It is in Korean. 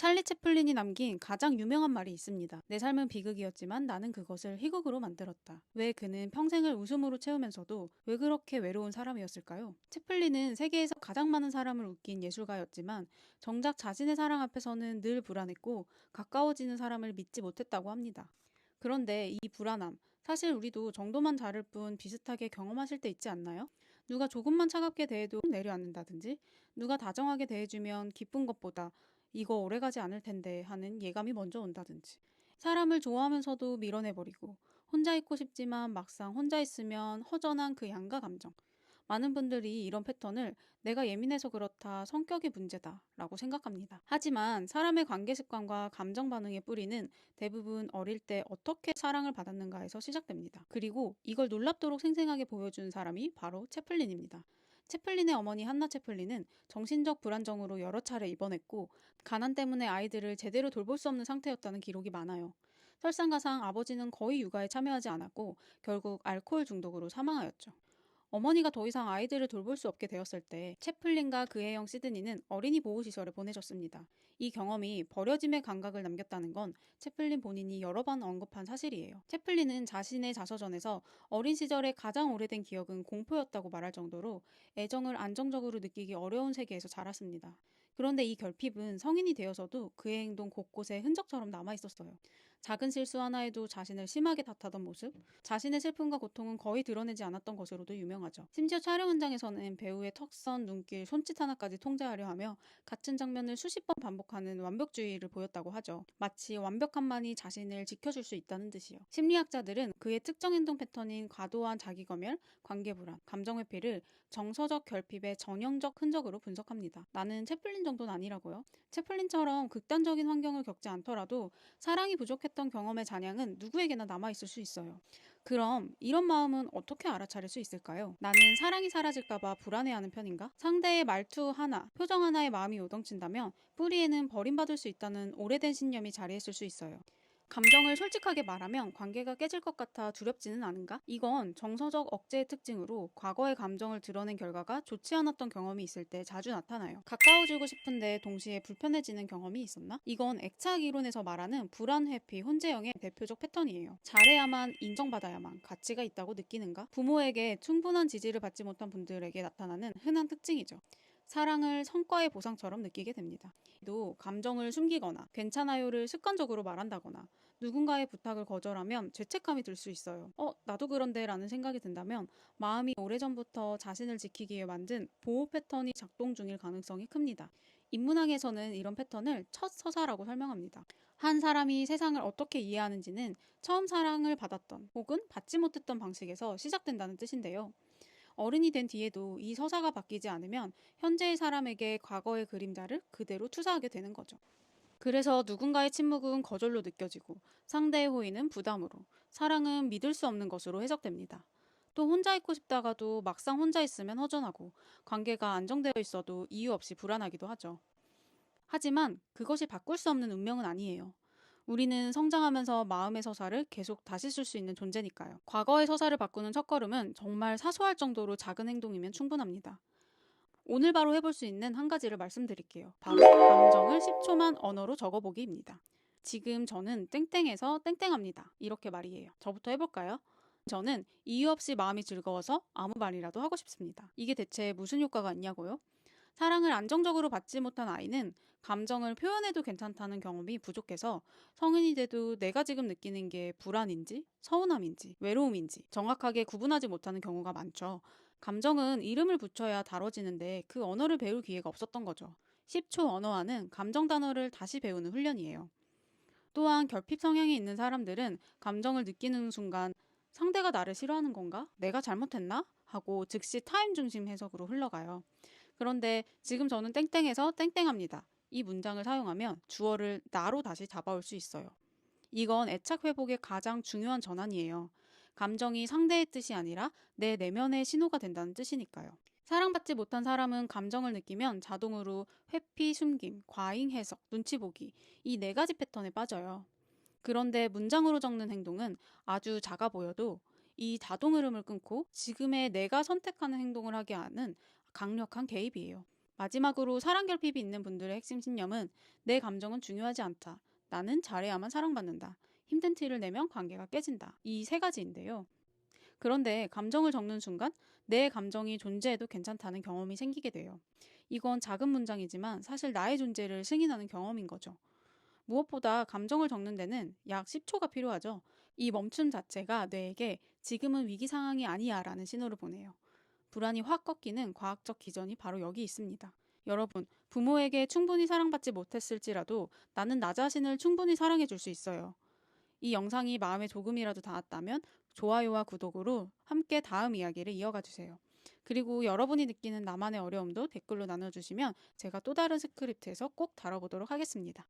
찰리 채플린이 남긴 가장 유명한 말이 있습니다. 내 삶은 비극이었지만 나는 그것을 희극으로 만들었다. 왜 그는 평생을 웃음으로 채우면서도 왜 그렇게 외로운 사람이었을까요? 채플린은 세계에서 가장 많은 사람을 웃긴 예술가였지만 정작 자신의 사랑 앞에서는 늘 불안했고 가까워지는 사람을 믿지 못했다고 합니다. 그런데 이 불안함, 사실 우리도 정도만 다를 뿐 비슷하게 경험하실 때 있지 않나요? 누가 조금만 차갑게 대해도 내려앉는다든지, 누가 다정하게 대해주면 기쁜 것보다 이거 오래가지 않을 텐데 하는 예감이 먼저 온다든지. 사람을 좋아하면서도 밀어내버리고 혼자 있고 싶지만 막상 혼자 있으면 허전한 그 양가 감정. 많은 분들이 이런 패턴을 내가 예민해서 그렇다, 성격이 문제다 라고 생각합니다. 하지만 사람의 관계 습관과 감정 반응의 뿌리는 대부분 어릴 때 어떻게 사랑을 받았는가에서 시작됩니다. 그리고 이걸 놀랍도록 생생하게 보여준 사람이 바로 채플린입니다. 채플린의 어머니 한나 채플린은 정신적 불안정으로 여러 차례 입원했고 가난 때문에 아이들을 제대로 돌볼 수 없는 상태였다는 기록이 많아요. 설상가상 아버지는 거의 육아에 참여하지 않았고 결국 알코올 중독으로 사망하였죠. 어머니가 더 이상 아이들을 돌볼 수 없게 되었을 때 채플린과 그의 형 시드니는 어린이 보호시설에 보내졌습니다. 이 경험이 버려짐의 감각을 남겼다는 건 채플린 본인이 여러 번 언급한 사실이에요. 채플린은 자신의 자서전에서 어린 시절의 가장 오래된 기억은 공포였다고 말할 정도로 애정을 안정적으로 느끼기 어려운 세계에서 자랐습니다. 그런데 이 결핍은 성인이 되어서도 그의 행동 곳곳에 흔적처럼 남아있었어요. 작은 실수 하나에도 자신을 심하게 탓하던 모습, 자신의 슬픔과 고통은 거의 드러내지 않았던 것으로도 유명하죠. 심지어 촬영 현장에서는 배우의 턱선, 눈길, 손짓 하나까지 통제하려 하며 같은 장면을 수십 번 반복하는 완벽주의를 보였다고 하죠. 마치 완벽함만이 자신을 지켜줄 수 있다는 듯이요. 심리학자들은 그의 특정 행동 패턴인 과도한 자기검열, 관계불안, 감정회피를 정서적 결핍의 전형적 흔적으로 분석합니다. 나는 채플린 정도는 아니라고요? 채플린처럼 극단적인 환경을 겪지 않더라도 사랑이 부족했던 경험의 잔향은 누구에게나 남아있을 수 있어요. 그럼 이런 마음은 어떻게 알아차릴 수 있을까요? 나는 사랑이 사라질까봐 불안해하는 편인가? 상대의 말투 하나, 표정 하나에 마음이 요동친다면 뿌리에는 버림받을 수 있다는 오래된 신념이 자리했을 수 있어요. 감정을 솔직하게 말하면 관계가 깨질 것 같아 두렵지는 않은가? 이건 정서적 억제의 특징으로 과거의 감정을 드러낸 결과가 좋지 않았던 경험이 있을 때 자주 나타나요. 가까워지고 싶은데 동시에 불편해지는 경험이 있었나? 이건 액착 이론에서 말하는 불안 회피, 혼재형의 대표적 패턴이에요. 잘해야만, 인정받아야만 가치가 있다고 느끼는가? 부모에게 충분한 지지를 받지 못한 분들에게 나타나는 흔한 특징이죠. 사랑을 성과의 보상처럼 느끼게 됩니다. 또 감정을 숨기거나 괜찮아요를 습관적으로 말한다거나 누군가의 부탁을 거절하면 죄책감이 들 수 있어요. 나도 그런데 라는 생각이 든다면 마음이 오래전부터 자신을 지키기 위해 만든 보호 패턴이 작동 중일 가능성이 큽니다. 인문학에서는 이런 패턴을 첫 서사라고 설명합니다. 한 사람이 세상을 어떻게 이해하는지는 처음 사랑을 받았던 혹은 받지 못했던 방식에서 시작된다는 뜻인데요. 어른이 된 뒤에도 이 서사가 바뀌지 않으면 현재의 사람에게 과거의 그림자를 그대로 투사하게 되는 거죠. 그래서 누군가의 침묵은 거절로 느껴지고 상대의 호의는 부담으로, 사랑은 믿을 수 없는 것으로 해석됩니다. 또 혼자 있고 싶다가도 막상 혼자 있으면 허전하고 관계가 안정되어 있어도 이유 없이 불안하기도 하죠. 하지만 그것이 바꿀 수 없는 운명은 아니에요. 우리는 성장하면서 마음의 서사를 계속 다시 쓸 수 있는 존재니까요. 과거의 서사를 바꾸는 첫걸음은 정말 사소할 정도로 작은 행동이면 충분합니다. 오늘 바로 해볼 수 있는 한 가지를 말씀드릴게요. 바로 감정을 10초만 언어로 적어보기입니다. 지금 저는 땡땡해서 땡땡합니다. 이렇게 말이에요. 저부터 해볼까요? 저는 이유 없이 마음이 즐거워서 아무 말이라도 하고 싶습니다. 이게 대체 무슨 효과가 있냐고요? 사랑을 안정적으로 받지 못한 아이는 감정을 표현해도 괜찮다는 경험이 부족해서 성인이 돼도 내가 지금 느끼는 게 불안인지, 서운함인지, 외로움인지 정확하게 구분하지 못하는 경우가 많죠. 감정은 이름을 붙여야 다뤄지는데 그 언어를 배울 기회가 없었던 거죠. 10초 언어화는 감정 단어를 다시 배우는 훈련이에요. 또한 결핍 성향이 있는 사람들은 감정을 느끼는 순간 상대가 나를 싫어하는 건가? 내가 잘못했나? 하고 즉시 타임 중심 해석으로 흘러가요. 그런데 지금 저는 땡땡해서 땡땡합니다. 이 문장을 사용하면 주어를 나로 다시 잡아올 수 있어요. 이건 애착 회복의 가장 중요한 전환이에요. 감정이 상대의 뜻이 아니라 내 내면의 신호가 된다는 뜻이니까요. 사랑받지 못한 사람은 감정을 느끼면 자동으로 회피, 숨김, 과잉 해석, 눈치 보기 이 네 가지 패턴에 빠져요. 그런데 문장으로 적는 행동은 아주 작아 보여도 이 자동 흐름을 끊고 지금의 내가 선택하는 행동을 하게 하는 강력한 개입이에요. 마지막으로 사랑 결핍이 있는 분들의 핵심 신념은 내 감정은 중요하지 않다. 나는 잘해야만 사랑받는다. 힘든 티를 내면 관계가 깨진다. 이 세 가지인데요. 그런데 감정을 적는 순간 내 감정이 존재해도 괜찮다는 경험이 생기게 돼요. 이건 작은 문장이지만 사실 나의 존재를 승인하는 경험인 거죠. 무엇보다 감정을 적는 데는 약 10초가 필요하죠. 이 멈춤 자체가 뇌에게 지금은 위기 상황이 아니야 라는 신호를 보내요. 불안이 확 꺾이는 과학적 기전이 바로 여기 있습니다. 여러분, 부모에게 충분히 사랑받지 못했을지라도 나는 나 자신을 충분히 사랑해 줄 수 있어요. 이 영상이 마음에 조금이라도 닿았다면 좋아요와 구독으로 함께 다음 이야기를 이어가 주세요. 그리고 여러분이 느끼는 나만의 어려움도 댓글로 나눠주시면 제가 또 다른 스크립트에서 꼭 다뤄보도록 하겠습니다.